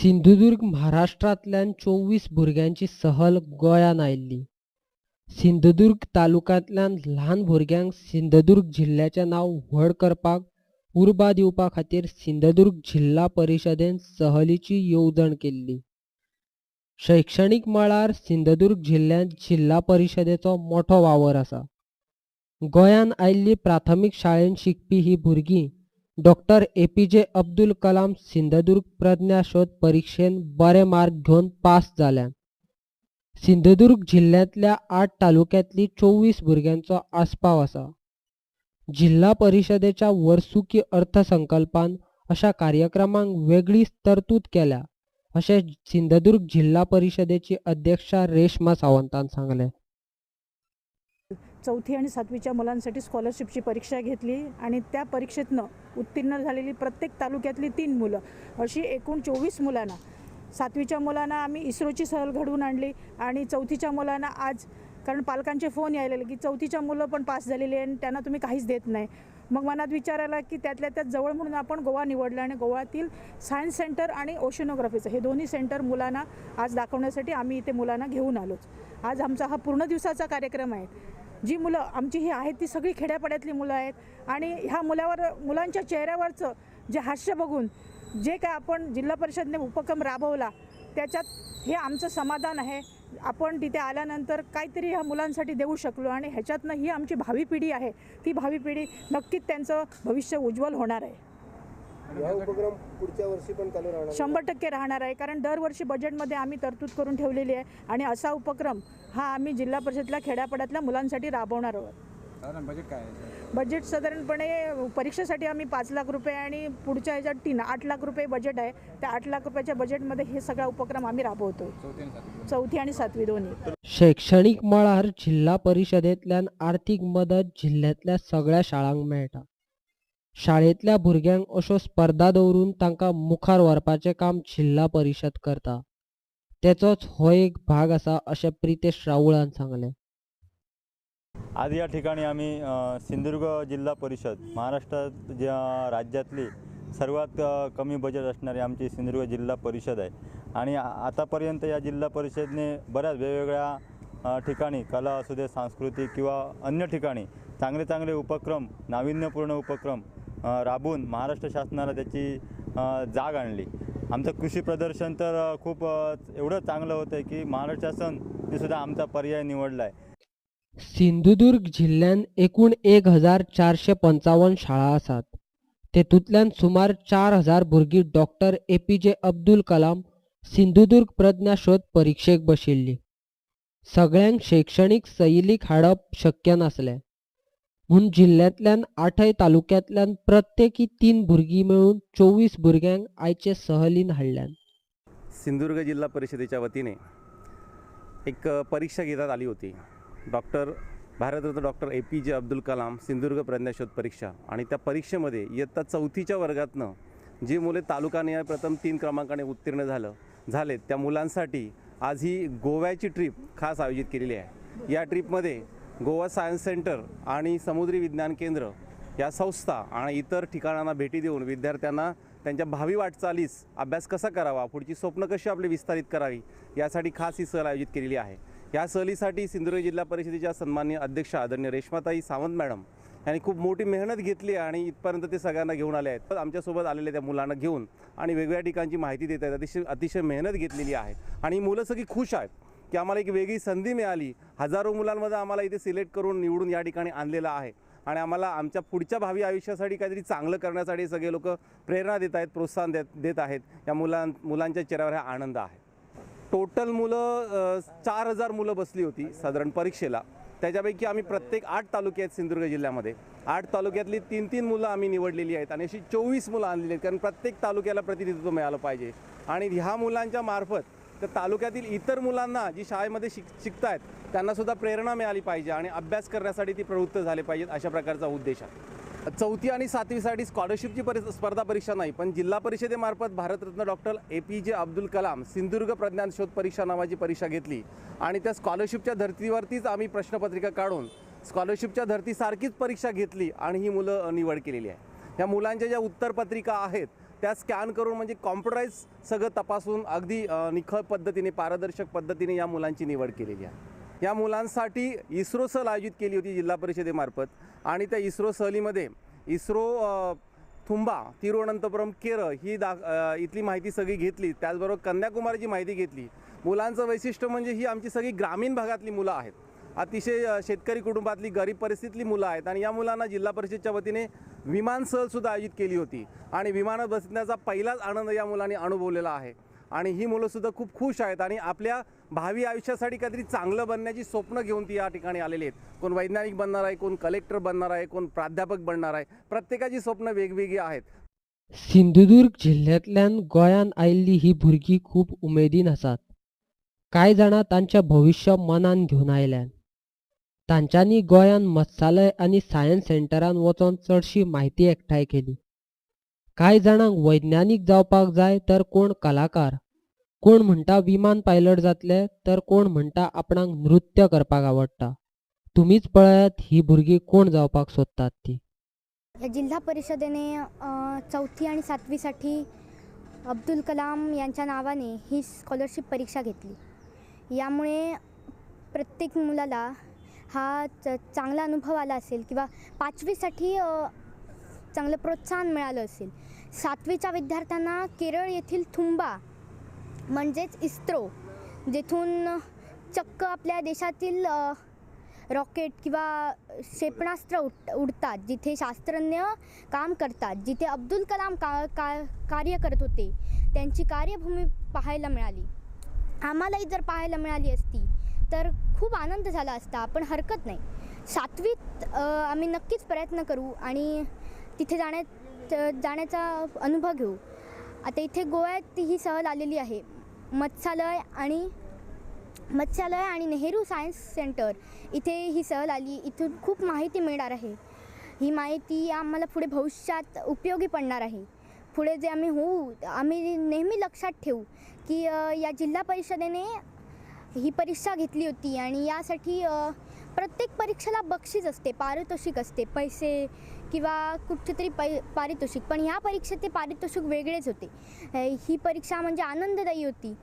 सिंधुदुर्ग महाराष्ट्रांतल्यान 24 भुरग्यांची सहल गोंयांत आयिल्ली. सिंधुदुर्ग तालुक्यांतल्या ल्हान भुरग्यांक सिंधुदुर्ग जिल्ह्याचें नांव व्हड करपाक उर्बा दिवपा खातीर सिंधुदुर्ग जिल्हा परिशदेन सहलीची येवजण केल्ली. शैक्षणीक मळार सिंधुदुर्ग जिल्ह्यांत जिल्हा परिशदेचो मोठो वावर आसा. गोंयांत आयिल्ली प्राथमीक शाळेंत शिकपी ही भुरगीं डॉक्टर ए.पी.जे. अब्दुल कलाम सिंधुदुर्ग प्रज्ञा शोध परिक्षेंत बरे मार्क घेवन पास जाल्यात. सिंधुदुर्ग जिल्ह्यांतल्या 8 तालुक्यांतली 24 भुरग्यांचो आस्पाव आसा. जिल्हा परिशदेच्या वर्सुकी अर्थसंकल्पान अशा कार्यक्रमांक वेगळीच तरतूद केल्या, अशें सिंधुदुर्ग जिल्हा परिशदेची अध्यक्षा रेश्मा सावंतान सांगलें. चौथी आणि सातवीच्या मुलांसाठी स्कॉलरशिपची परीक्षा घेतली आणि त्या परीक्षेतनं उत्तीर्ण झालेली प्रत्येक तालुक्यातली 3 मुलं अशी एकूण 24 मुलांना, सातवीच्या मुलांना आम्ही इस्रोची सहल घडवून आणली आणि चौथीच्या मुलांना आज, कारण पालकांचे फोन यायले की चौथीच्या मुलं पण पास झालेली आहे आणि त्यांना तुम्ही काहीच देत नाही. मग मनात विचार आला की त्यातल्या त्यात जवळ म्हणून आपण गोवा निवडलं आणि गोव्यातील सायन्स सेंटर आणि ओशनोग्राफीचं हे दोन्ही सेंटर मुलांना आज दाखवण्यासाठी आम्ही इथे मुलांना घेऊन आलोच. आज आमचा हा पूर्ण दिवसाचा कार्यक्रम आहे. जी मुलं आमची ही आहेत ती सगळी खेड्यापाड्यातली मुलं आहेत आणि ह्या मुलांच्या चेहऱ्यावरचं जे हास्य बघून जे काय आपण जिल्हा परिषदने उपक्रम राबवला त्याच्यात हे आमचं समाधान आहे. आपण तिथे आल्यानंतर काहीतरी ह्या मुलांसाठी देऊ शकलो आणि ह्याच्यातनं ही आमची भावी पिढी आहे, ती भावी पिढी नक्कीच त्यांचं भविष्य उज्ज्वल होणार आहे. हा उपक्रम पुढच्या वर्षी पण चालू राहणार 100% राहणार आहे, कारण दरवर्षी बजेटमध्ये आम्ही तरतूद करून ठेवलेली आहे आणि असा उपक्रम हा आम्ही जिल्हा परिषदेतल्या खेड्यापाड्यातल्या मुलांसाठी राबवणार आहोत. बजेट काय आहे? बजेट साधारणपणे परीक्षेसाठी आम्ही 5 लाख रुपये आणि पुढच्या ह्याच्यात 8 लाख रुपये बजेट आहे. त्या 8 लाख रुपयाच्या बजेटमध्ये हे सगळा उपक्रम आम्ही राबवतोय, चौथी आणि सातवी दोन्ही. शैक्षणीक मळार जिल्हा परिशदेंतल्यान आर्थीक मदत जिल्ह्यातल्या सगळ्या शाळांक मेळटा. शाळेंतल्या भुरग्यांक अश्यो स्पर्धा दवरून तांकां मुखार व्हरपाचें काम जिल्हा परिशद करता. तेचोच हो एक भाग आसा अशें प्रितेश राऊळान सांगलें. आज या ठिकाणी आम्ही सिंधुदुर्ग जिल्हा परिषद महाराष्ट्रात ज्या राज्यातली सर्वात कमी बजेट असणारी आमची सिंधुदुर्ग जिल्हा परिषद आहे आणि आतापर्यंत या जिल्हा परिषदेने बऱ्याच वेगवेगळ्या ठिकाणी कला असू दे, सांस्कृतिक किंवा अन्य ठिकाणी चांगले चांगले उपक्रम, नाविन्यपूर्ण उपक्रम राबवून महाराष्ट्र शासनाला त्याची जाग आणली. आमचं कृषी प्रदर्शन तर खूप एवढं चांगलं होतं आहे की महाराष्ट्र शासनाने सुद्धा आमचा पर्याय निवडला आहे. सिंधुदुर्ग जिल्ह्यात एकूण 1455 शाळा आसात. तेतूंतल्यान सुमार 4000 भुरगीं डॉक्टर ए.पी.जे. अब्दुल कलाम सिंधुदुर्ग प्रज्ञा शोध परिक्षेक बशिल्लीं. सगळ्यांक शैक्षणीक सैलीक हाडप शक्य नासलें म्हूण जिल्ह्यांतल्यान 8 तालुक्यांतल्यान प्रत्येकी 3 भुरगीं मेळून 24 भुरग्यांक आयचे सहलीन हाडल्यात. सिंधुदुर्ग जिल्हा परिषदेच्या वतीने एक परीक्षा घेण्यात आली होती. Bharat Ratna doctor A P J. अब्दुल कलाम सिंधुदुर्ग प्रज्ञाशोध परीक्षा आणि त्या परीक्षेमध्ये इयत्ता 4थीच्या वर्गातनं जी मुले तालुकानिहाय प्रथम 3 क्रमांकाने उत्तीर्ण झालेत त्या मुलांसाठी आज ही गोव्याची ट्रीप खास आयोजित केलेली आहे. या ट्रीपमध्ये गोवा सायन्स सेंटर आणि समुद्री विज्ञान केंद्र या संस्था आणि इतर ठिकाणांना भेटी देऊन विद्यार्थ्यांना त्यांच्या भावी वाटचालीस अभ्यास कसा करावा, पुढची स्वप्न कशी आपली विस्तारित करावी यासाठी खास ही सहल आयोजित केलेली आहे. या सहलीसाठी सिंधुदुर्ग जिल्हा परिषदेच्या सन्माननीय अध्यक्षा आदरणीय रेश्माताई सावंत मॅडम यांनी खूप मोठी मेहनत घेतली आणि इथपर्यंत ते सगळ्यांना घेऊन आले आहेत. आमच्यासोबत आलेल्या त्या मुलांना घेऊन आणि वेगवेगळ्या ठिकाणची माहिती देत आहेत. अतिशय मेहनत घेतलेली आहे आणि मुलं सगळी खुश आहेत की आम्हाला एक वेगळी संधी मिळाली. हजारो मुलांमध्ये आम्हाला इथे सिलेक्ट करून निवडून या ठिकाणी आणलेलं आहे आणि आम्हाला आमच्या पुढच्या भावी आयुष्यासाठी काहीतरी चांगलं करण्यासाठी सगळे लोक प्रेरणा देत आहेत, प्रोत्साहन देत आहेत. या मुलांच्या चेहऱ्यावर हा आनंद आहे. टोटल मुलं 4000 मुलं बसली होती साधारण परीक्षेला. त्याच्यापैकी आम्ही प्रत्येक 8 तालुके आहेत सिंधुदुर्ग जिल्ह्यामध्ये. 8 तालुक्यातली 3-3 मुलं आम्ही निवडलेली आहेत आणि अशी 24 मुलं आणलेली आहेत, कारण प्रत्येक तालुक्याला प्रतिनिधित्व मिळालं पाहिजे आणि ह्या मुलांच्या मार्फत त्या तालुक्यातील इतर मुलांना जी शाळेमध्ये शिकतायत त्यांनासुद्धा प्रेरणा मिळाली पाहिजे आणि अभ्यास करण्यासाठी ती प्रवृत्त झाले पाहिजेत, अशा प्रकारचा उद्देश आहे. 4थी आणि 7वीसाठी स्कॉलरशिपची स्पर्धा परीक्षा नाही, पण जिल्हा परिषदेमार्फत भारतरत्न डॉक्टर ए.पी.जे. अब्दुल कलाम सिंधुदुर्ग प्रज्ञान शोध परीक्षा नावाची परीक्षा घेतली आणि त्या स्कॉलरशिपच्या धर्तीवरतीच आम्ही प्रश्नपत्रिका काढून स्कॉलरशिपच्या धर्तीसारखीच परीक्षा घेतली आणि ही मुलं निवड केलेली आहे. ह्या मुलांच्या ज्या उत्तरपत्रिका आहेत त्या स्कॅन करून म्हणजे कॉम्प्युटराईज सगळं तपासून अगदी निखळ पद्धतीने पारदर्शक पद्धतीने या मुलांची निवड केलेली आहे। या मुलांसाठी इस्रो सहल आयोजित केली होती जिल्हा परिषदेमार्फत आणि त्या इस्रो सहलीमध्ये इस्रो थुंबा तिरुवनंतपुरम केरळ ही इथली माहिती सगळी घेतली, त्याचबरोबर कन्याकुमारीची माहिती घेतली। मुलांचं वैशिष्ट्य म्हणजे ही आमची सगळी ग्रामीण भागातली मुलं आहेत, अतिशय शेतकरी कुटुंबातली गरीब परिस्थितीतली मुलं आहेत आणि या मुलांना जिल्हा परिषदेच्या वतीने विमान सहलसुद्धा आयोजित केली होती आणि विमानात बसण्याचा पहिलाच आनंद या मुलांनी अनुभवलेला आहे आणि ही मुलंसुद्धा खूप खुश आहेत आणि आपल्या भावी आयुष्यासाठी काहीतरी चांगलं बनण्याची स्वप्न घेऊन ती या ठिकाणी आलेली आहेत। कोण वैज्ञानिक बनणार आहे, कोण कलेक्टर बनणार आहे, कोण प्राध्यापक बनणार आहे, प्रत्येकाची स्वप्न वेगवेगळी आहेत। सिंधुदुर्ग जिल्ह्यातल्यान गोंयान आयिल्ली ही भुरगीं खूप उमेदीन आसात। कांय जाणां तांचें भविष्य मनान घेवन आयल्यान। तांच्यांनी गोंयान मत्सालय आनी सायन्स सेंटरान वचोन चडशी म्हायती एकठांय केली। कांय जाणांक वैज्ञानीक जावपाक जाय तर कोण कलाकार, कोण म्हणटा विमान पायलट जातले तर कोण म्हणटा आपणाक नृत्य करपाक आवडटा। तुम्हीच पळयात ही भुरगीं कोण जावपाक सोदतात ती। या जिल्हा परिषदेने 4थी आणि 7वीसाठी अब्दुल कलाम यांच्या नावाने ही स्कॉलरशिप परीक्षा घेतली। यामुळे प्रत्येक मुलाला हा चांगला अनुभव आला असेल किंवा 5वीसाठी चांगलं प्रोत्साहन मिळालं असेल। 7वीच्या विद्यार्थ्यांना केरळ येथील थुंबा म्हणजेच इस्रो, जेथून चक्क आपल्या देशातील रॉकेट किंवा क्षेपणास्त्र उडतात, जिथे शास्त्रज्ञ काम करतात, जिथे अब्दुल कलाम कार्य करत होते, त्यांची कार्यभूमी पाहायला मिळाली। आम्हालाही जर पाहायला मिळाली असती तर खूप आनंद झाला असता, पण हरकत नाही। 7वीत आम्ही नक्कीच प्रयत्न करू आणि तिथे जाण्याचा अनुभव घेऊ। आता इथे गोव्यात ही सहल आलेली आहे, मत्स्यालय आणि नेहरू सायन्स सेंटर इथे ही सहल आली। इथून खूप माहिती मिळणार आहे। ही माहिती आम्हाला पुढे भविष्यात उपयोगी पडणार आहे। पुढे जे आम्ही नेहमी लक्षात ठेवू की या जिल्हा परिषदेने ही परीक्षा घेतली होती आणि यासाठी प्रत्येक परीक्षेला बक्षीस असते, पारितोषिक असते, पैसे किंवा कुठेतरी पारितोषिक, पण ह्या परीक्षेत ते पारितोषिक वेगळेच होते। ही परीक्षा म्हणजे आनंददायी होती।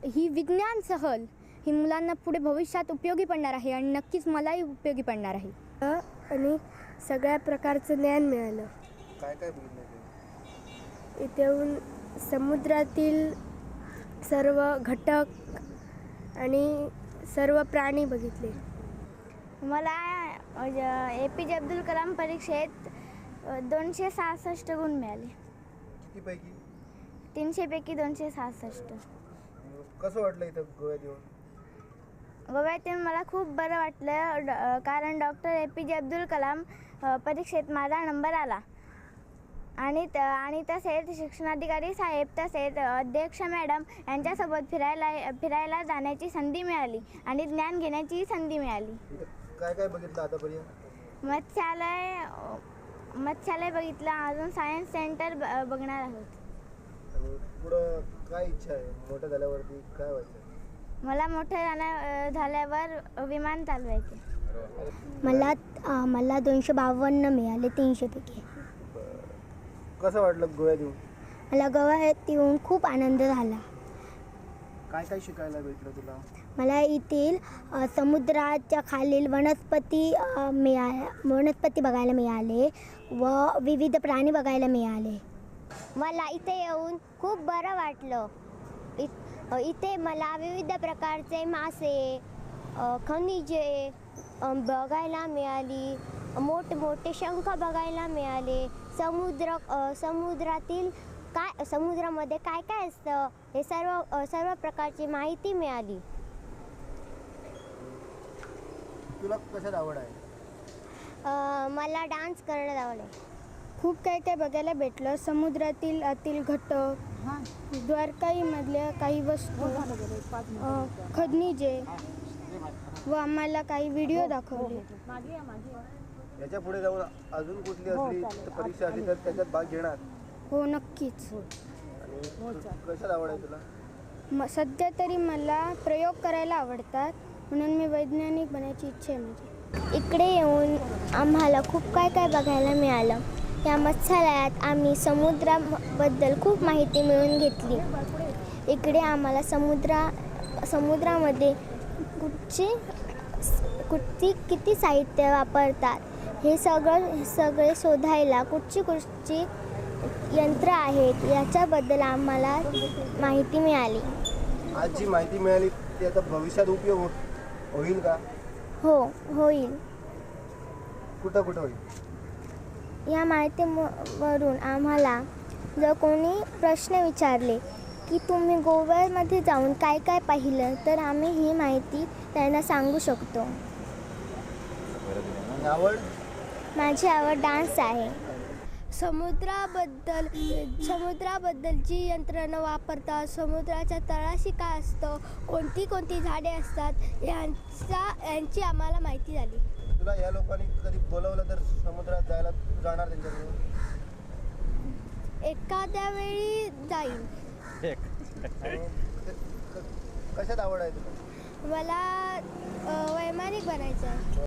ही विज्ञान सहल ही मुलांना पुढे भविष्यात उपयोगी पडणार आहे आणि नक्कीच मलाही उपयोगी पडणार आहे आणि सगळ्या प्रकारचं ज्ञान मिळालं। काय काय बघितलं इथे येऊन समुद्रातील सर्व घटक आणि सर्व प्राणी बघितले। मला APJ अब्दुल कलाम परीक्षेत 266 गुण मिळाले। किती पैकी? 300 पैकी 266। कसं वाटलं इथं गोव्यात येऊन? गोव्यात येऊन मला खूप बरं वाटलं, कारण डॉक्टर APJ अब्दुल कलाम परीक्षेत माझा नंबर आला आणि तसेच शिक्षणाधिकारी साहेब, तसेच अध्यक्ष मॅडम यांच्यासोबत फिरायला जाण्याची संधी मिळाली आणि ज्ञान घेण्याची संधी मिळाली। काय काय बघितलं आतापर्यंत? मत्स्यालय बघितलं, अजून सायन्स सेंटर बघणार आहोत। आणि पुढं काय इच्छा आहे? मोठं झाल्यावरती काय व्हायचं? मला मोठं झाल्यावर विमान चालवायचे। मला 252 मिळाले 300 पैकी। कसं वाटलं गोव्यात येऊन? मला गोव्यात येऊन खूप आनंद झाला। काय काय शिकायला भेटलं तुला? मला येथील समुद्राच्या खालील वनस्पती बघायला मिळाले व विविध प्राणी बघायला मिळाले। मला इथे येऊन खूप बरं वाटलं। इथे मला विविध प्रकारचे मासे, खनिजे बघायला मिळाली, मोठमोठे शंख बघायला मिळाले, समुद्रामध्ये काय काय असतं हे सर्व प्रकारची माहिती मिळाली। तुला कशात आवड आहे? मला डान्स करायला आवडले। खूप काय काय बघायला भेटलं। समुद्रातील आतील घटक, द्वारकाईमधल्या काही वस्तू, खनिजे व आम्हाला काही व्हिडिओ दाखवले। याच्या पुढे जाऊन अजून कुठली असली परीक्षा असली तर त्याच्यात भाग घेणार? हो, नक्कीच। आणि कशात आवड आहे तुला? सध्या तरी मला प्रयोग करायला आवडतात, म्हणून मी वैज्ञानिक बनायची इच्छा आहे माझी। इकडे येऊन आम्हाला खूप काय काय बघायला मिळालं। या मत्स्यालयात आम्ही समुद्राबद्दल खूप माहिती मिळवून घेतली. इकडे आम्हाला समुद्रामध्ये किती साहित्य वापरतात हे सगळे शोधायला कुठची यंत्र आहेत याच्याबद्दल आम्हाला माहिती मिळाली. आज जी माहिती मिळाली ती आता भविष्यात उपयोग होईल का? हो, होईल. कुठं होईल? या माहितीवरून आम्हाला जर कोणी प्रश्न विचारले की तुम्ही गोव्यामध्ये जाऊन काय काय पाहिलं तर आम्ही ही माहिती त्यांना सांगू शकतो. आवड? माझी आवड डान्स आहे. समुद्राबद्दल जी यंत्रणा वापरतात, समुद्राच्या तळाशी काय असतं, कोणती झाडे असतात यांची आम्हाला माहिती झाली. तुला या लोकांनी कधी बोलवलं तर समुद्रात जायला जाणार त्यांच्याकडून? एखाद्या वेळी जाईल. कशात आवड आहे तुला? मला वैमानिक बनायचं आहे.